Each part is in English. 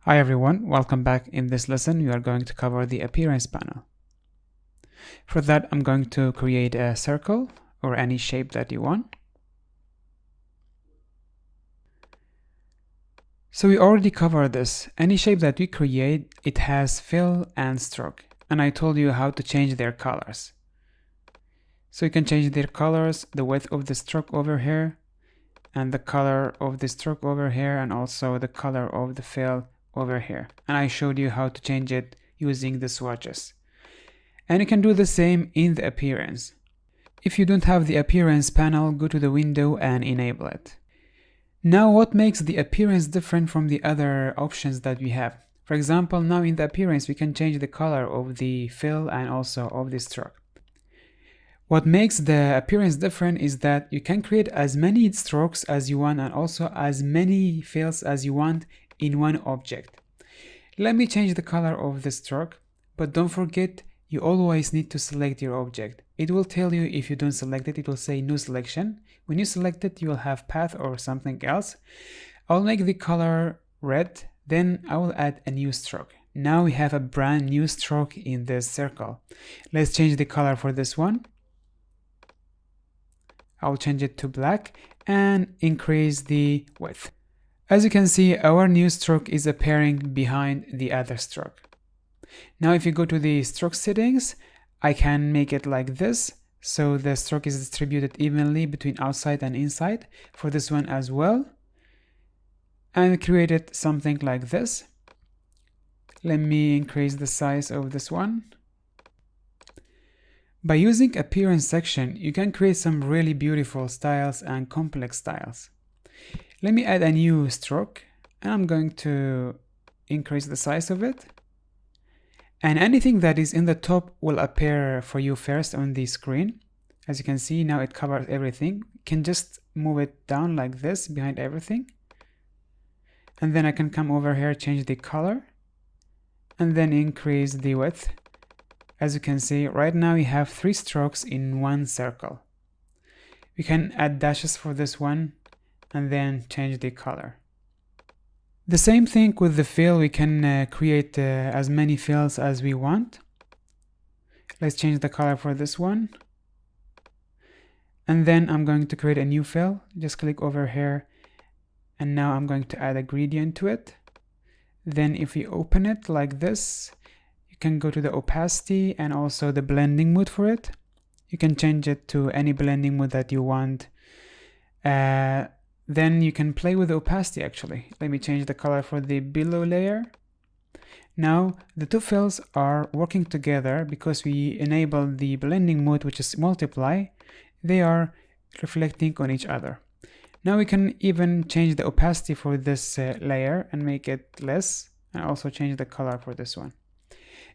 Hi everyone, welcome back. In this lesson we are going to cover the appearance panel. For that I'm going to create a circle or any shape that you want. So we already covered this. Any shape that we create, it has fill and stroke, and I told you how to change their colors. So you can change their colors, the width of the stroke over here, and the color of the stroke over here, and also the color of the fill over here. And I showed you how to change it using the swatches. And you can do the same in the appearance. If you don't have the appearance panel, go to the window and enable it. Now what makes the appearance different from the other options that we have? For example, now in the appearance we can change the color of the fill and also of the stroke. What makes the appearance different is that you can create as many strokes as you want and also as many fills as you want in one object. Let me change the color of the stroke, but don't forget you always need to select your object. It will tell you if you don't select it, it will say no selection. When you select it, you will have path or something else. I'll make the color red, then I will add a new stroke. Now we have a brand new stroke in this circle. Let's change the color for this one. I'll change it to black and increase the width. As you can see, our new stroke is appearing behind the other stroke. Now if you go to the stroke settings, I can make it like this, so the stroke is distributed evenly between outside and inside for this one as well, and created something like this. Let me increase the size of this one. By using appearance section, you can create some really beautiful styles and complex styles. Let me add a new stroke, and I'm going to increase the size of it. And anything that is in the top will appear for you first on the screen. As you can see, now it covers everything. You can just move it down like this behind everything. And then I can come over here, change the color, and then increase the width. As you can see, right now we have 3 strokes in one circle. We can add dashes for this one and then change the color. The same thing with the fill, we can create as many fills as we want. Let's change the color for this one. And then I'm going to create a new fill. Just click over here. And now I'm going to add a gradient to it. Then if we open it like this, you can go to the opacity and also the blending mode for it. You can change it to any blending mode that you want. Then you can play with the opacity actually. Let me change the color for the below layer. Now the two fills are working together because we enable the blending mode, which is multiply. They are reflecting on each other. Now we can even change the opacity for this layer and make it less, and also change the color for this one.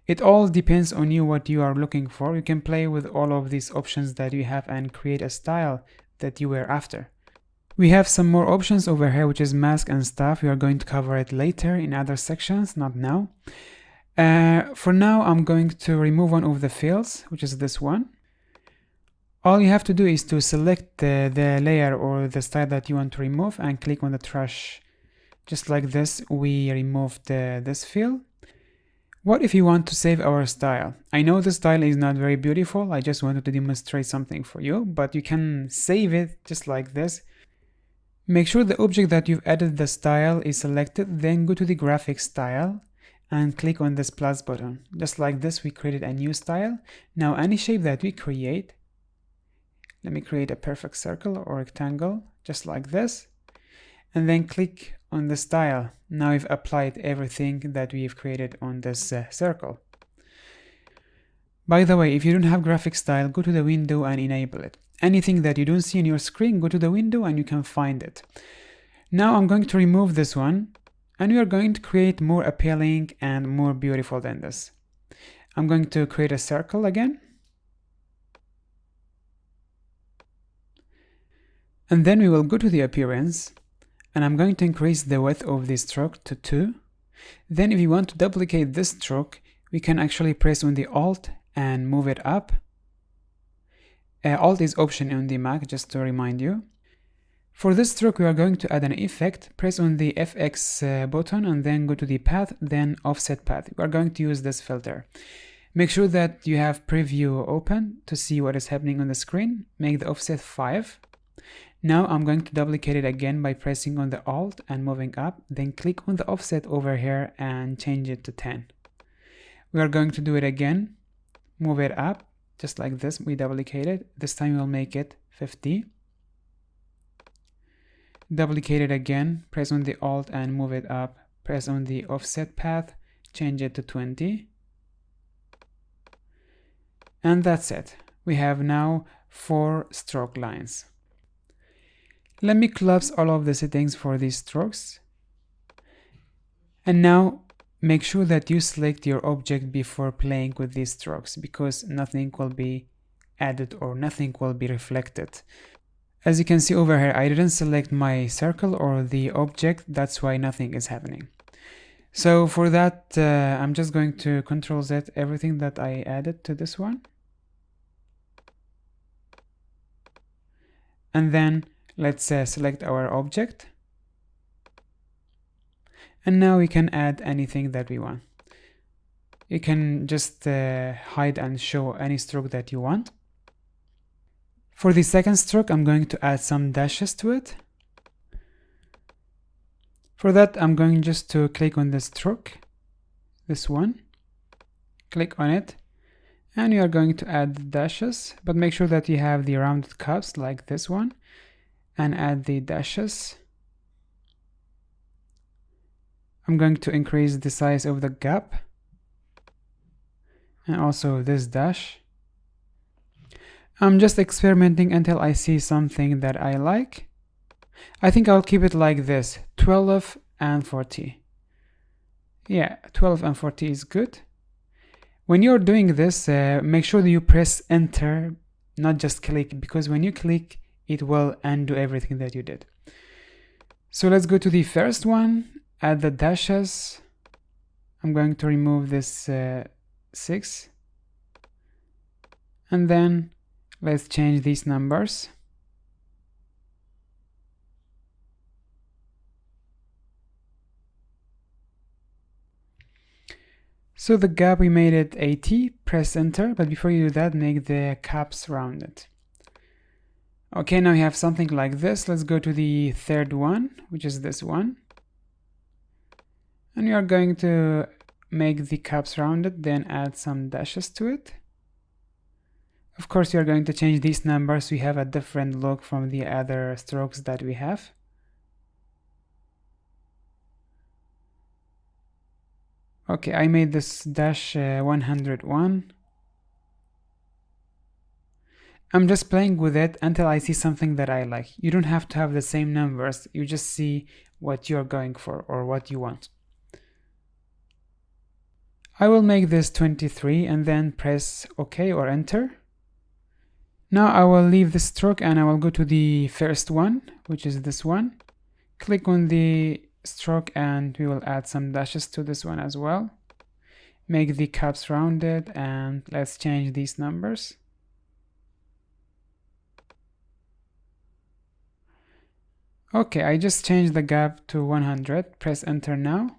It all depends on you what you are looking for. You can play with all of these options that you have and create a style that you were after. We have some more options over here, which is mask and stuff. We are going to cover it later in other sections, not now. For now, I'm going to remove one of the fills, which is this one. All you have to do is to select the layer or the style that you want to remove and click on the trash. Just like this, we removed this fill. What if you want to save our style? I know the style is not very beautiful. I just wanted to demonstrate something for you, but you can save it just like this. Make sure the object that you've added the style is selected, then go to the graphic style and click on this plus button. Just like this, we created a new style. Now any shape that we create, let me create a perfect circle or rectangle, just like this, and then click on the style. Now we've applied everything that we've created on this circle. By the way, if you don't have graphic style, go to the window and enable it. Anything that you don't see on your screen, go to the window and you can find it. Now I'm going to remove this one and we are going to create more appealing and more beautiful than this. I'm going to create a circle again. And then we will go to the appearance and I'm going to increase the width of the stroke to 2. Then if you want to duplicate this stroke, we can actually press on the Alt and move it up. Alt is option on the Mac, just to remind you. For this stroke, we are going to add an effect. Press on the FX button and then go to the path, then offset path. We are going to use this filter. Make sure that you have preview open to see what is happening on the screen. Make the offset 5. Now I'm going to duplicate it again by pressing on the Alt and moving up, then click on the offset over here and change it to 10. We are going to do it again, move it up, just like this, we duplicate it. This time we'll make it 50. Duplicate it again, press on the Alt and move it up, press on the offset path, change it to 20. And that's it. We have now 4 stroke lines. Let me collapse all of the settings for these strokes. And now make sure that you select your object before playing with these strokes, because nothing will be added or nothing will be reflected. As you can see over here, I didn't select my circle or the object, that's why nothing is happening. So for that, I'm just going to Ctrl Z everything that I added to this one. And then let's select our object. And now we can add anything that we want. You can just hide and show any stroke that you want. For the second stroke, I'm going to add some dashes to it. For that, I'm going just to click on the stroke, this one, click on it, and you are going to add dashes, but make sure that you have the rounded cups like this one, and add the dashes. I'm going to increase the size of the gap, and also this dash. I'm just experimenting until I see something that I like. I think I'll keep it like this, 12 and 40. Yeah, 12 and 40 is good. When you're doing this, make sure that you press enter, not just click, because when you click, it will undo everything that you did. So let's go to the first one, add the dashes. I'm going to remove this 6. And then let's change these numbers. So the gap, we made it 80, press enter, but before you do that, make the caps rounded. Okay, now you have something like this. Let's go to the third one, which is this one. And you are going to make the caps rounded, then add some dashes to it. Of course, you are going to change these numbers so you have a different look from the other strokes that we have. Okay, I made this dash 101. I'm just playing with it until I see something that I like. You don't have to have the same numbers, you just see what you're going for or what you want. I will make this 23 and then press OK or enter. Now I will leave the stroke and I will go to the first one, which is this one. Click on the stroke and we will add some dashes to this one as well. Make the caps rounded and let's change these numbers. Okay, I just changed the gap to 100. Press enter now.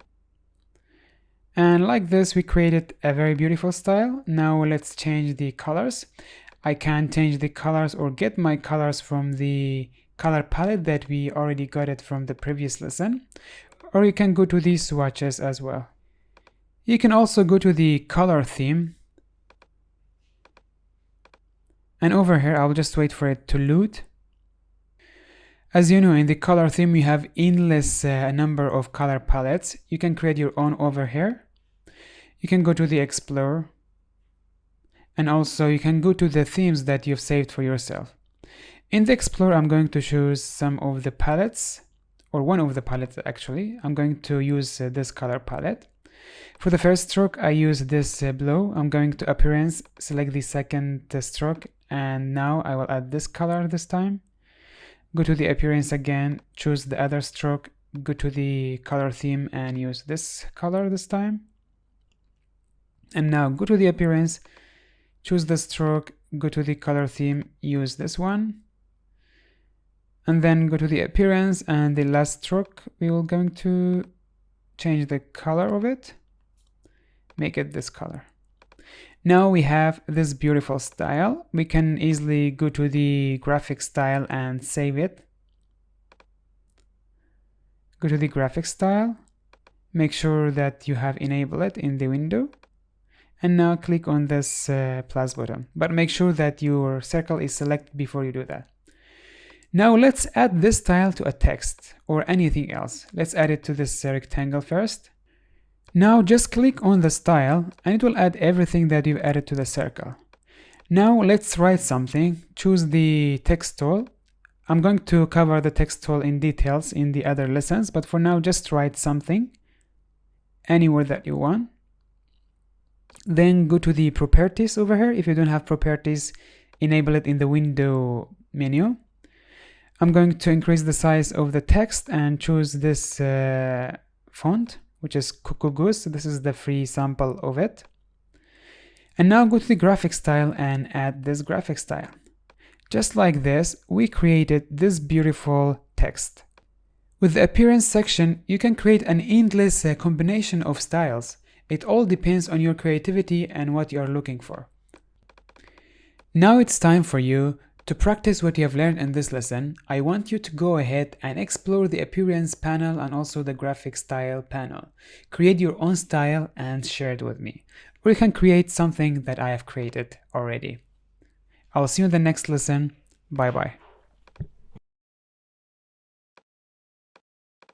And like this, we created a very beautiful style. Now let's change the colors. I can change the colors or get my colors from the color palette that we already got it from the previous lesson. Or you can go to these swatches as well. You can also go to the color theme. And over here, I'll just wait for it to load. As you know, in the color theme, you have endless number of color palettes. You can create your own over here. You can go to the Explorer. And also you can go to the themes that you've saved for yourself. In the Explorer, I'm going to choose some of the palettes, or one of the palettes actually. I'm going to use this color palette. For the first stroke, I use this blue. I'm going to Appearance, select the second stroke, and now I will add this color this time. Go to the Appearance again, choose the other stroke, go to the color theme and use this color this time. And now go to the Appearance, choose the stroke, go to the color theme, use this one. and then go to the appearance, and the last stroke we will going to change the color of it, make it this color. Now we have this beautiful style. We can easily go to the graphic style and save it. Go to the graphic style, make sure that you have enabled it in the window, and now click on this plus button, but make sure that your circle is selected before you do that. Now let's add this style to a text or anything else. Let's add it to this rectangle first. Now just click on the style and it will add everything that you've added to the circle. Now let's write something. Choose the text tool. I'm going to cover the text tool in details in the other lessons, but for now just write something anywhere that you want. Then go to the properties over here. If you don't have properties, enable it in the window menu. I'm going to increase the size of the text and choose this font, which is Cuckoo Goose. This is the free sample of it. And now go to the graphic style and add this graphic style. Just like this, we created this beautiful text. With the appearance section, you can create an endless combination of styles. It all depends on your creativity and what you are looking for. Now it's time for you to practice what you have learned in this lesson. I want you to go ahead and explore the appearance panel and also the graphic style panel. Create your own style and share it with me. Or you can create something that I have created already. I'll see you in the next lesson. Bye bye.